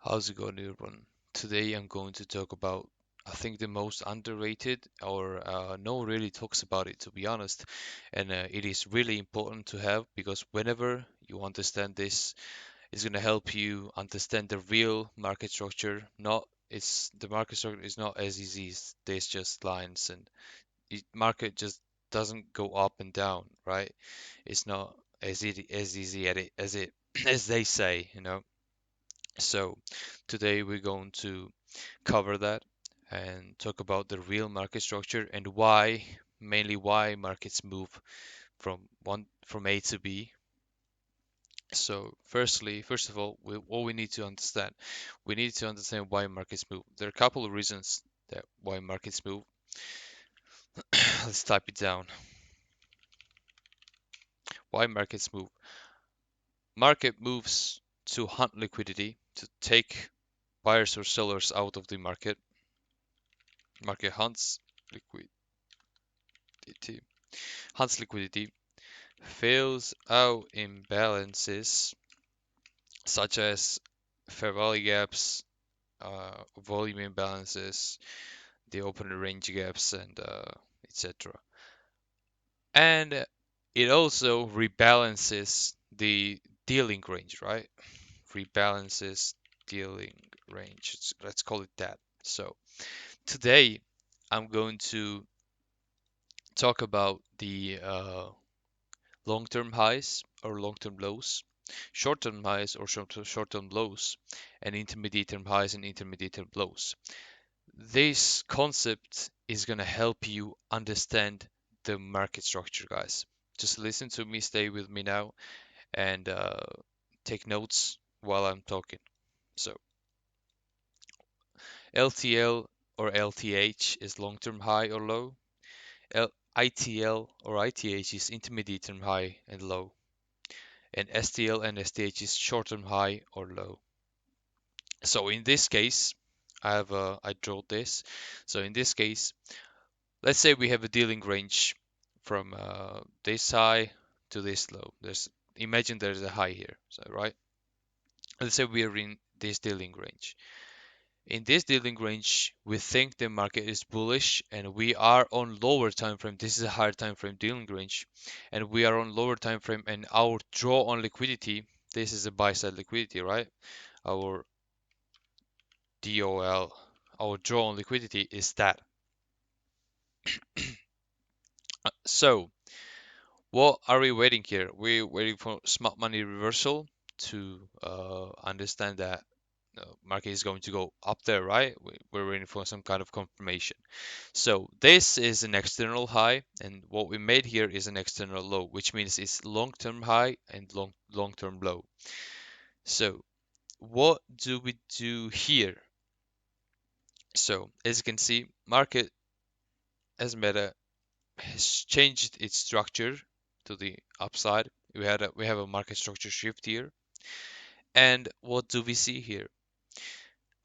How's it going, everyone? Today I'm going to talk about, I think, the most underrated, or no one really talks about it, to be honest. And it is really important to have because whenever you understand this, it's going to help you understand the real market structure. Not it's the market structure is not as easy as there's just lines, and market just doesn't go up and down, right? It's not as easy at it as it as they say. So today we're going to cover that and talk about the real market structure and why, mainly why markets move from A to B. So first of all, what we need to understand, we need to understand why markets move. There are a couple of reasons that why markets move. Let's type it down. Why markets move. Market moves to hunt liquidity, to take buyers or sellers out of the market. Market liquidity, hunts liquidity, fills out imbalances such as fair value gaps, volume imbalances, the open range gaps, and etc. And it also rebalances the dealing range, right? Rebalances dealing range. Let's call it that. So today I'm going to talk about the long-term highs or long-term lows, short-term highs or short-term lows, and intermediate-term highs and intermediate-term lows. This concept is going to help you understand the market structure, guys. Just listen to me, stay with me now, and take notes while I'm talking. So, LTL or LTH is long-term high or low. ITL or ITH is intermediate-term high and low. And STL and STH is short-term high or low. So in this case, I drew this. So in this case, let's say we have a dealing range from this high to this low. Imagine there's a high here, so right? Let's say we are in this dealing range. In this dealing range, we think the market is bullish and we are on lower time frame. This is a higher time frame dealing range, and we are on lower time frame and our draw on liquidity. This is a buy side liquidity, right? Our DOL, our draw on liquidity is that. So what are we waiting here? We're waiting for smart money reversal to understand that market is going to go up there, right? We're waiting for some kind of confirmation. So this is an external high, and what we made here is an external low, which means it's long-term high and long-term low. So what do we do here? So as you can see, market as meta has changed its structure to the upside. We have a market structure shift here. And what do we see here?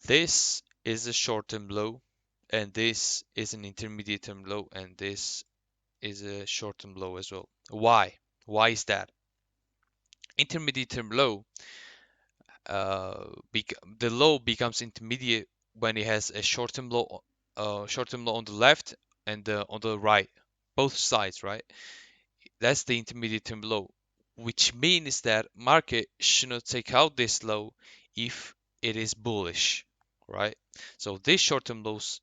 This is a short-term low, and this is an intermediate-term low, and this is a short-term low as well. Why? Why is that? Intermediate-term low, the low becomes intermediate when it has a short-term low on the left and on the right, both sides, right? That's the intermediate term low, which means that market should not take out this low if it is bullish, right? So these short-term lows,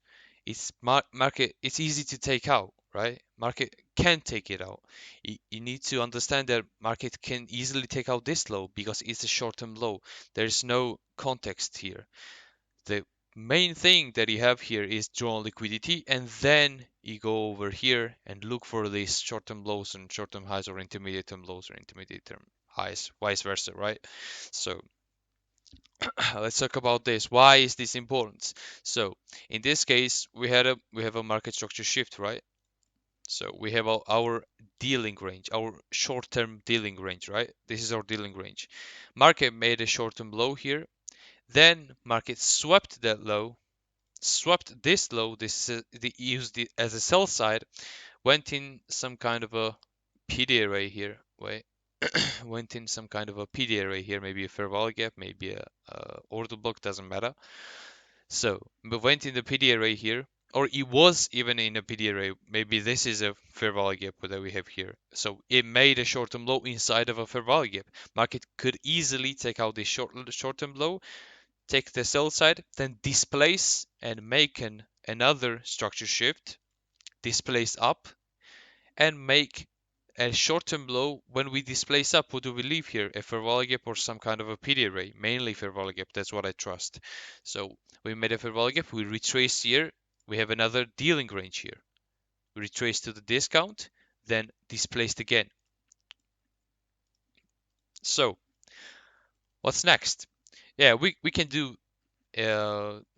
market. It's easy to take out, right? Market can take it out. You need to understand that market can easily take out this low because it's a short-term low. There's no context here. The main thing that you have here is drawn liquidity, and then you go over here and look for these short-term lows and short-term highs, or intermediate-term lows or intermediate-term highs, vice versa, right? So let's talk about this. Why is this important? So in this case, we have a market structure shift, right? So we have our dealing range, our short-term dealing range, right? This is our dealing range. Market made a short-term low here, then market swept that low, swept this low, used it as a sell side, went in some kind of a PD array here, wait. went in some kind of a PD array here, maybe a fair value gap, maybe a order block, doesn't matter. So we went in the PD array here, or it was even in a PD array. Maybe this is a fair value gap that we have here. So it made a short-term low inside of a fair value gap. Market could easily take out this short-term low, take the sell side, then displace and make another structure shift, displace up, and make a short-term low. When we displace up, what do we leave here? A fair value gap or some kind of a PD array? Mainly fair value gap, that's what I trust. So we made a fair value gap, we retrace here, we have another dealing range here. We retrace to the discount, then displaced again. So what's next? Yeah, we can do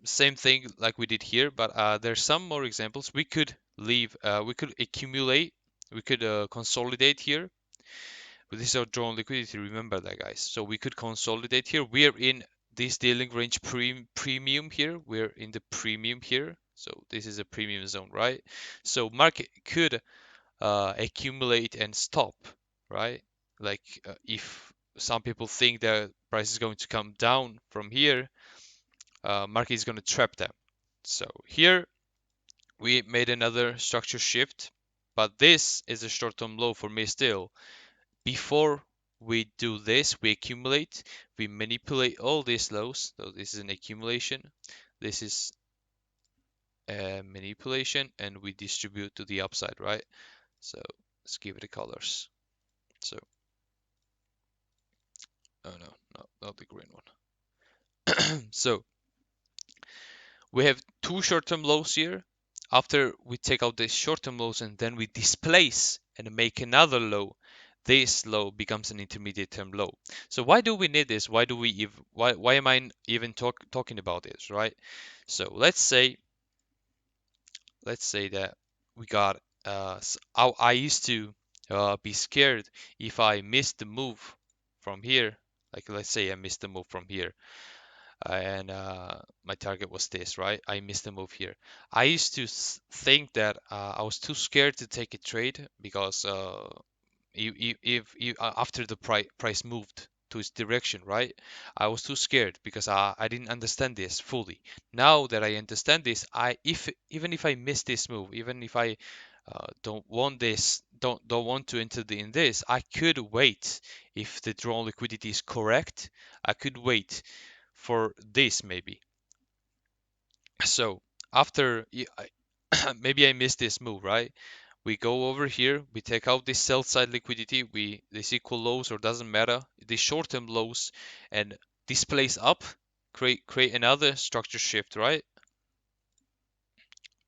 same thing like we did here, but there's some more examples. We could leave, we could accumulate, we could consolidate here. But this is our drawn liquidity, remember that, guys. So we could consolidate here. We are in this dealing range premium here. We're in the premium here. So this is a premium zone, right? So market could accumulate and stop, right? Like if some people think the price is going to come down from here, market is going to trap them. So here we made another structure shift, but this is a short-term low for me still. Before we do this, we accumulate, we manipulate all these lows. So this is an accumulation, this is a manipulation, and we distribute to the upside, right? So let's give it the colors. So, oh no, not the green one. So we have two short-term lows here. After we take out the short-term lows and then we displace and make another low, this low becomes an intermediate term low. So why do we need this? Why do we why am I even talking about this, right? So let's say that we got I used to be scared if I missed the move from here. Like let's say I missed the move from here and my target was this, right? I missed the move here. I used to think that I was too scared to take a trade because after the price moved to its direction, right? I was too scared because I didn't understand this fully. Now that I understand this, even if I miss this move, even if I don't want this, don't want to enter in this, I could wait. If the drawn liquidity is correct, I could wait for this maybe. So after maybe I missed this move, right? We go over here, we take out this sell side liquidity, this equal lows or doesn't matter, the short-term lows, and displace up, create another structure shift, right?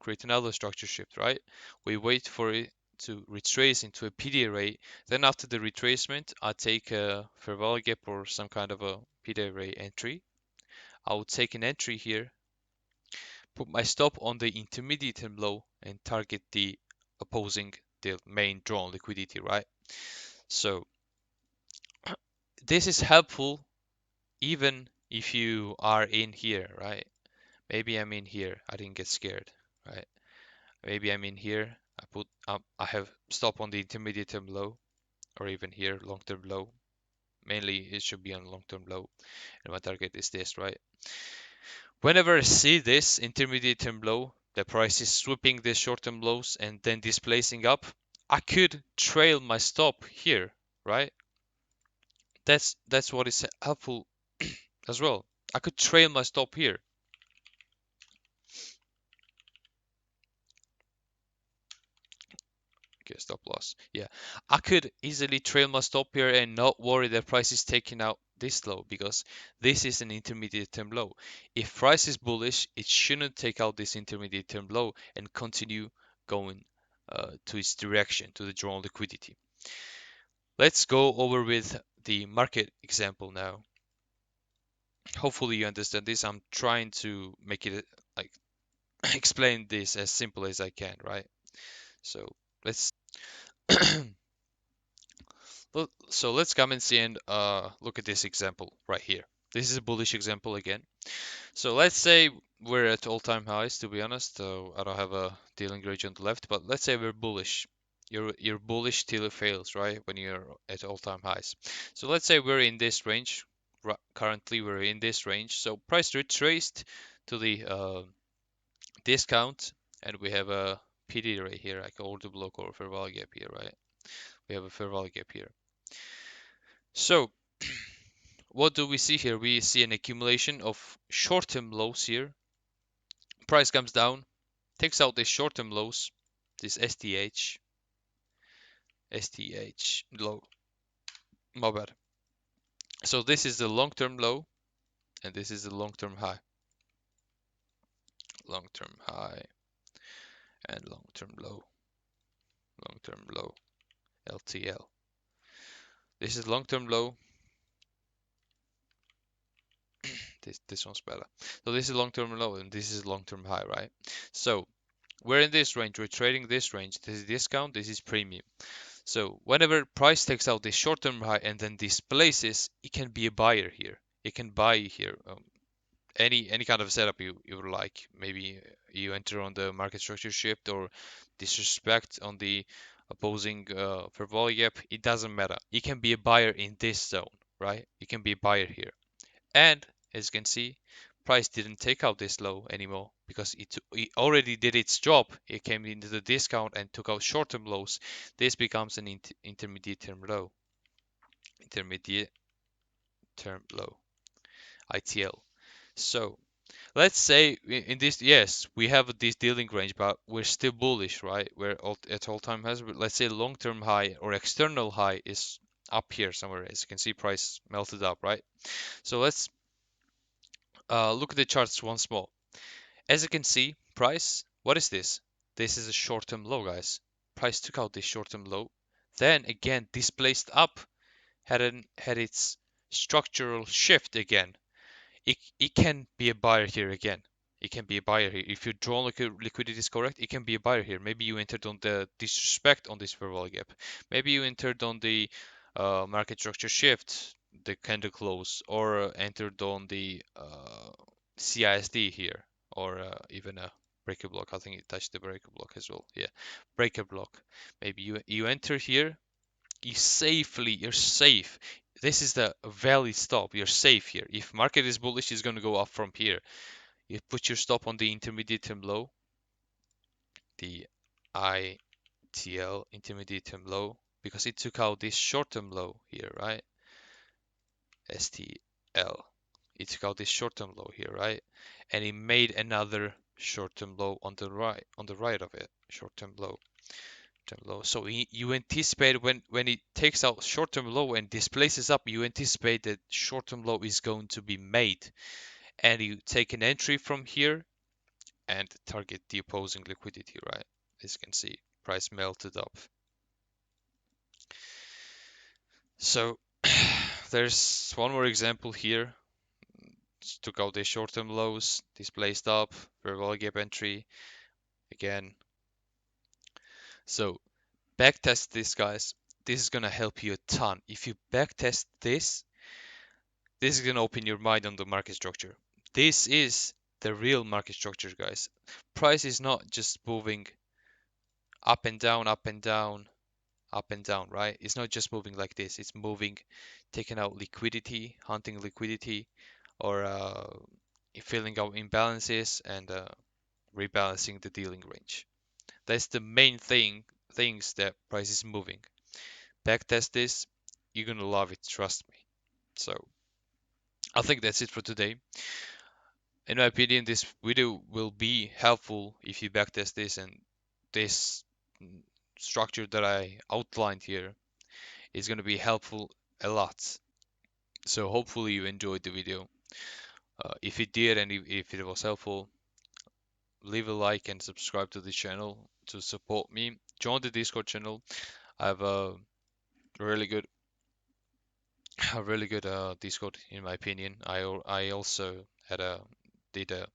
Create another structure shift, right? We wait for it to retrace into a PD array. Then after the retracement, I take a fair value gap or some kind of a PD array entry. I will take an entry here, put my stop on the intermediate term low, and target the opposing the main drawn liquidity, right? So this is helpful even if you are in here, right? Maybe I'm in here, I didn't get scared, right? Maybe I'm in here, I have stop on the intermediate term low, or even here long term low. Mainly it should be on long term low, and my target is this, right? Whenever I see this intermediate term low, the price is sweeping the short term lows and then displacing up, I could trail my stop here, right? That's what is helpful as well. I could trail my stop here. Okay, stop loss. Yeah, I could easily trail my stop here and not worry that price is taking out this low because this is an intermediate term low. If price is bullish, it shouldn't take out this intermediate term low and continue going to its direction, to the drawn liquidity. Let's go over with the market example now. Hopefully you understand this. I'm trying to make it like explain this as simple as I can, right? So let's let's come and see and look at this example right here. This is a bullish example again. So let's say we're at all-time highs, to be honest. I don't have a dealing range on the left, but let's say we're bullish. You're bullish till it fails, right? When you're at all-time highs. So let's say we're in this range. Currently, we're in this range. So price retraced to the discount, and we have a PD right here, like order block or fair value gap here, right? We have a fair value gap here. So what do we see here? We see an accumulation of short-term lows here. Price comes down, takes out these short-term lows, this STH low. My bad. So this is the long-term low, and this is the long-term high. Long-term high and long-term low. Long-term low. LTL. This is long-term low. This one's better. So this is long-term low, and this is long-term high, right? So we're in this range. We're trading this range. This is discount. This is premium. So whenever price takes out this short-term high and then displaces, it can be a buyer here. It can buy here. Any kind of setup you would like. Maybe you enter on the market structure shift or disrespect on the opposing fair value gap. It doesn't matter. You can be a buyer in this zone, right? You can be a buyer here. And as you can see, price didn't take out this low anymore because it already did its job. It came into the discount and took out short-term lows. This becomes an intermediate term low. Intermediate term low. ITL. So let's say in this, yes, we have this dealing range, but we're still bullish, right? We're at all-time highs. Let's say long-term high or external high is up here somewhere. As you can see, price melted up, right? So let's look at the charts once more. As you can see, price, what is this? This is a short-term low, guys. Price took out this short-term low, then again displaced up, had its structural shift again. It can be a buyer here again. It can be a buyer here. If your drawn liquidity is correct, it can be a buyer here. Maybe you entered on the disrespect on this fair value gap. Maybe you entered on the market structure shift, the candle close, or entered on the CISD here, or even a breaker block. I think it touched the breaker block as well. Yeah, breaker block. Maybe you enter here. You're safe. This is the valid stop. You're safe here. If market is bullish, it's going to go up from here. You put your stop on the intermediate term low, the ITL intermediate term low, because it took out this short term low here, right? STL. It took out this short term low here, right? And it made another short term low on the right of it. Short term low. Low. So you anticipate when it takes out short-term low and displaces up, you anticipate that short-term low is going to be made, and you take an entry from here and target the opposing liquidity, right? As you can see, price melted up. So there's one more example here. Just took out the short-term lows, displaced up, fair value gap entry again. So backtest this, guys. This is gonna help you a ton. If you backtest this is gonna open your mind on the market structure. This is the real market structure, guys. Price is not just moving up and down, up and down, up and down, right? It's not just moving like this. It's moving, taking out liquidity, hunting liquidity, or filling out imbalances and rebalancing the dealing range. That's the main things that price is moving. Backtest this, you're gonna love it, trust me. So I think that's it for today. In my opinion, this video will be helpful if you backtest this, and this structure that I outlined here is going to be helpful a lot. So hopefully you enjoyed the video. If you did and if it was helpful, leave a like and subscribe to the channel to support me. Join the Discord channel. I have really good a really good Discord in my opinion. I also did a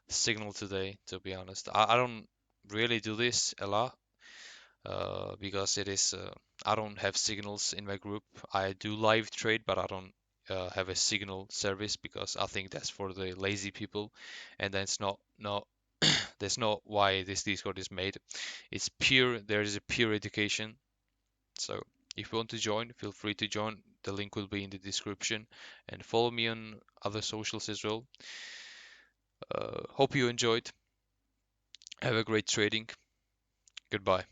signal today, to be honest. I don't really do this a lot because I don't have signals in my group. I do live trade, but I don't have a signal service because I think that's for the lazy people, and that's not That's not why this Discord is made. It's pure, there is a pure education. So if you want to join, feel free to join. The link will be in the description, and follow me on other socials as well. Hope you enjoyed. Have a great trading. Goodbye.